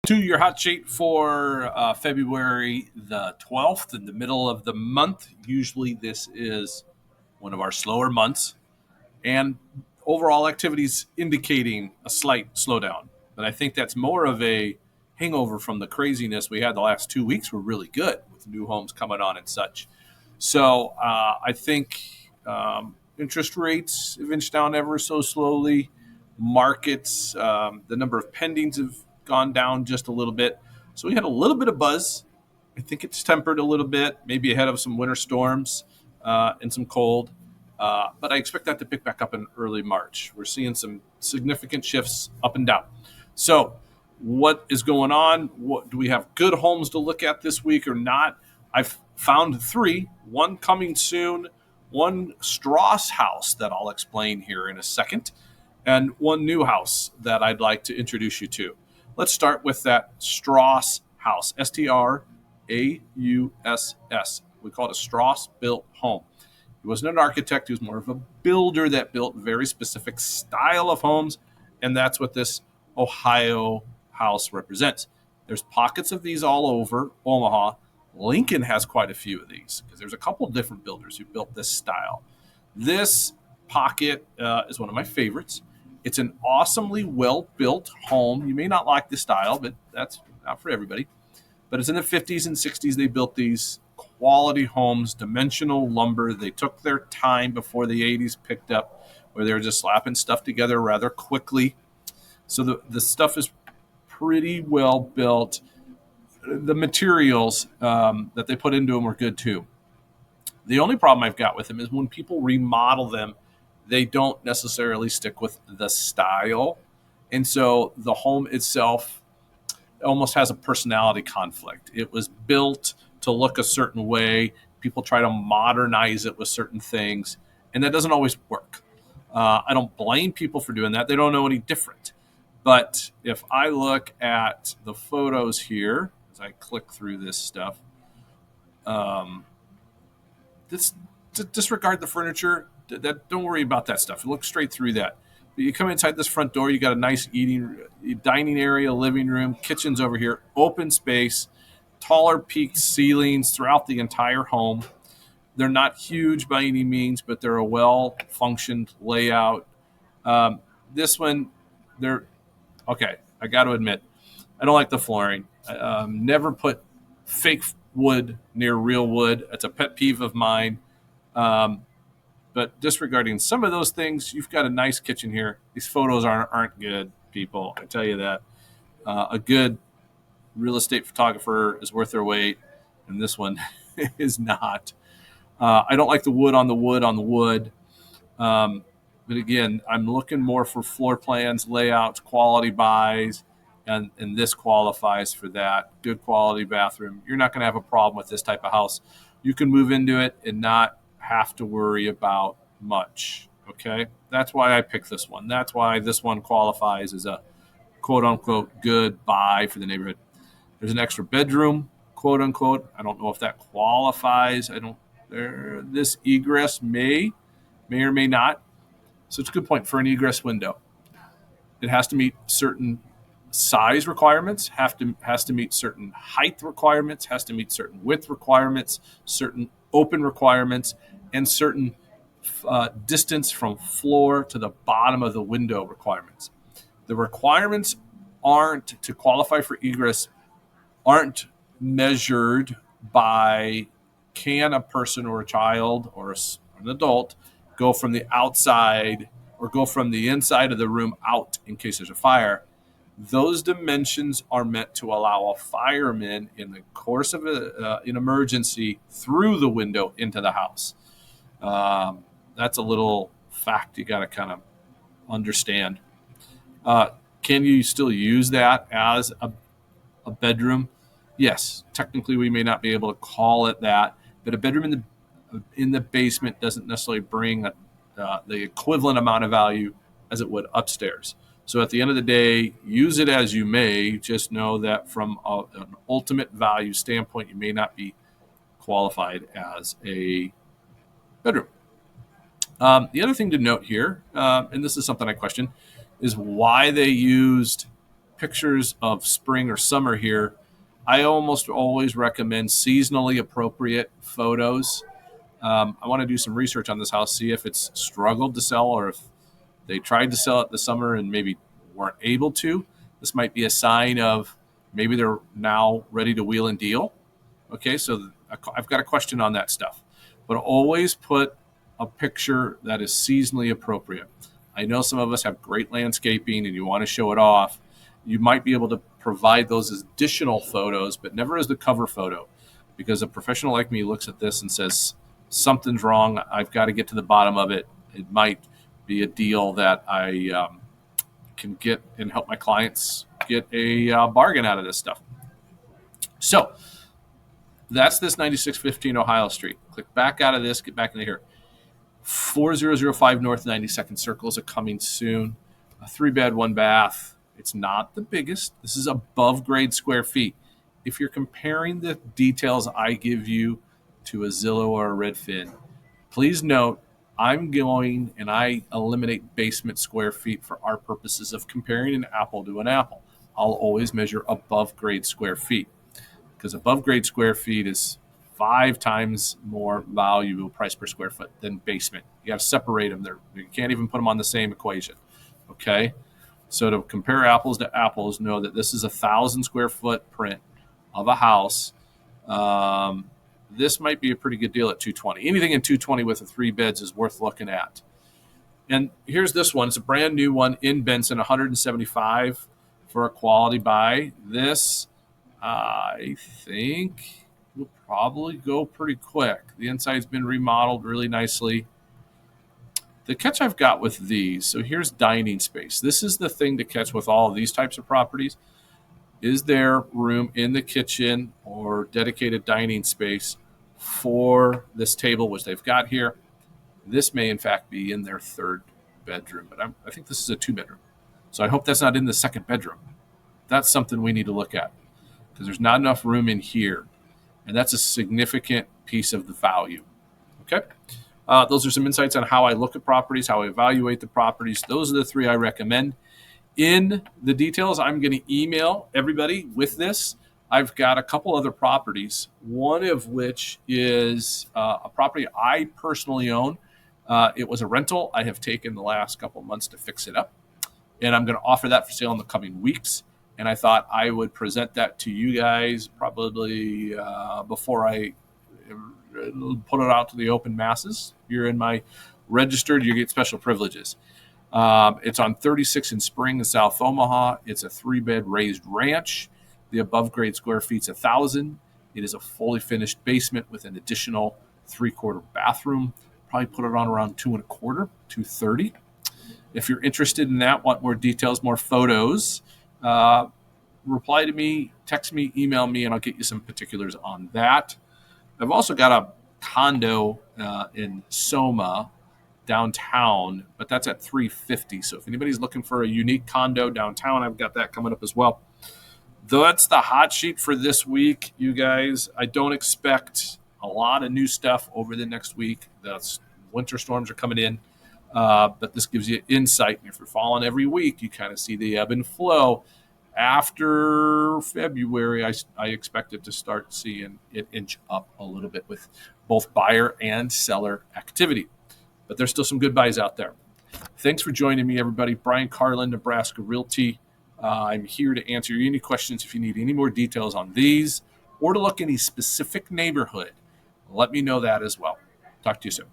To your hot sheet for February the 12th, in the middle of the month. Usually, this is one of our slower months, and overall activities indicating a slight slowdown. But I think that's more of a hangover from the craziness we had the last 2 weeks. Were really good with new homes coming on and such. So I think interest rates have inched down ever so slowly. Markets, the number of pendings have gone down just a little bit. So we had a little bit of buzz. I think it's tempered a little bit, maybe ahead of some winter storms and some cold. But I expect that to pick back up in early March. We're seeing some significant shifts up and down. So what is going on? Do we have good homes to look at this week or not? I've found three, one coming soon, one Strauss house that I'll explain here in a second, and one new house that I'd like to introduce you to. Let's start with that Strauss house, Strauss. We call it a Strauss Built Home. He wasn't an architect. He was more of a builder that built very specific style of homes, and that's what this Ohio house represents. There's pockets of these all over Omaha. Lincoln has quite a few of these because there's a couple different builders who built this style. This pocket is one of my favorites. It's an awesomely well-built home. You may not like the style, but that's not for everybody. But it's in the 50s and 60s. They built these quality homes, dimensional lumber. They took their time before the 80s picked up, where they were just slapping stuff together rather quickly. So the stuff is pretty well built. The materials that they put into them were good too. The only problem I've got with them is when people remodel them, they don't necessarily stick with the style. And so the home itself almost has a personality conflict. It was built to look a certain way. People try to modernize it with certain things, and that doesn't always work. I don't blame people for doing that. They don't know any different. But if I look at the photos here, as I click through this stuff, disregard the furniture. Don't worry about that stuff. Look straight through that. But you come inside this front door, you got a nice dining area, living room, kitchen's over here, open space, taller peaked ceilings throughout the entire home. They're not huge by any means, but they're a well-functioned layout. This one, okay, I got to admit, I don't like the flooring. Never put fake wood near real wood. That's a pet peeve of mine. But disregarding some of those things, you've got a nice kitchen here. These photos aren't good, people. I tell you that. A good real estate photographer is worth their weight, and this one is not. I don't like the wood on the wood on the wood. But again, I'm looking more for floor plans, layouts, quality buys, and this qualifies for that. Good quality bathroom. You're not going to have a problem with this type of house. You can move into it and not have to worry about much. Okay, that's why I picked this one. That's why this one qualifies as a quote unquote good buy for the neighborhood. There's an extra bedroom, quote unquote. I don't know if that qualifies. This egress may or may not. So it's a good point for an egress window. It has to meet certain size requirements, has to meet certain height requirements, has to meet certain width requirements, certain open requirements, and certain distance from floor to the bottom of the window requirements. The requirements to qualify for egress aren't measured by can a person or a child or an adult go from the outside or go from the inside of the room out in case there's a fire. Those dimensions are meant to allow a fireman in the course of an emergency through the window into the house. That's a little fact you got to kind of understand. Can you still use that as a bedroom? Yes, technically we may not be able to call it that, but a bedroom in the basement doesn't necessarily bring the equivalent amount of value as it would upstairs. So at the end of the day, use it as you may. Just know that from an ultimate value standpoint, you may not be qualified as a bedroom. The other thing to note here, and this is something I question, is why they used pictures of spring or summer here, I almost always recommend seasonally appropriate photos. I want to do some research on this house, see if it's struggled to sell or if they tried to sell it this summer and maybe weren't able to. This might be a sign of maybe they're now ready to wheel and deal. Okay, so I've got a question on that stuff. But always put a picture that is seasonally appropriate. I know some of us have great landscaping and you want to show it off. You might be able to provide those as additional photos, but never as the cover photo, because a professional like me looks at this and says, something's wrong. I've got to get to the bottom of it. It might be a deal that I can get and help my clients get a bargain out of this stuff. So that's this 9615 Ohio Street. Click back out of this, get back into here. 4005 North 92nd Circle is coming soon. A 3-bed, 1-bath. It's not the biggest. This is above grade square feet. If you're comparing the details I give you to a Zillow or a Redfin, please note I'm going and I eliminate basement square feet for our purposes of comparing an apple to an apple. I'll always measure above grade square feet because above grade square feet is 5 times more valuable price per square foot than basement. You got to separate them. You can't even put them on the same equation. Okay. So to compare apples to apples, know that this is 1,000 square foot print of a house. This might be a pretty good deal at $220. Anything in $220 with a 3 beds is worth looking at. And here's this one. It's a brand new one in Benson, $175 for a quality buy. This, I think, will probably go pretty quick. The inside's been remodeled really nicely. The catch I've got with these, so here's dining space. This is the thing to catch with all of these types of properties. Is there room in the kitchen or dedicated dining space for this table, which they've got here? This may, in fact, be in their 3rd bedroom, but I think this is a 2-bedroom. So I hope that's not in the 2nd bedroom. That's something we need to look at because there's not enough room in here, and that's a significant piece of the value. Okay? Those are some insights on how I look at properties, how I evaluate the properties. Those are the 3 I recommend. In the details, I'm going to email everybody with this. I've got a couple other properties, one of which is a property I personally own. It was a rental. I have taken the last couple of months to fix it up, and I'm going to offer that for sale in the coming weeks. And I thought I would present that to you guys probably before I put it out to the open masses. You're in my registered, you get special privileges. It's on 36 in Spring in South Omaha. It's a 3-bed raised ranch. The above grade square feet's 1,000. It is a fully finished basement with an additional 3/4 bathroom. Probably put it on around 2.25, 230. If you're interested in that, want more details, more photos, reply to me, text me, email me, and I'll get you some particulars on that. I've also got a condo in Soma downtown, but that's at $350. So if anybody's looking for a unique condo downtown, I've got that coming up as well. That's the hot sheet for this week, you guys. I don't expect a lot of new stuff over the next week. The winter storms are coming in, but this gives you insight. And if you're following every week, you kind of see the ebb and flow. After February, I expect it to start seeing it inch up a little bit with both buyer and seller activity. But there's still some good buys out there. Thanks for joining me, everybody. Brian Carlin, Nebraska Realty. I'm here to answer any questions if you need any more details on these or to look any specific neighborhood. Let me know that as well. Talk to you soon.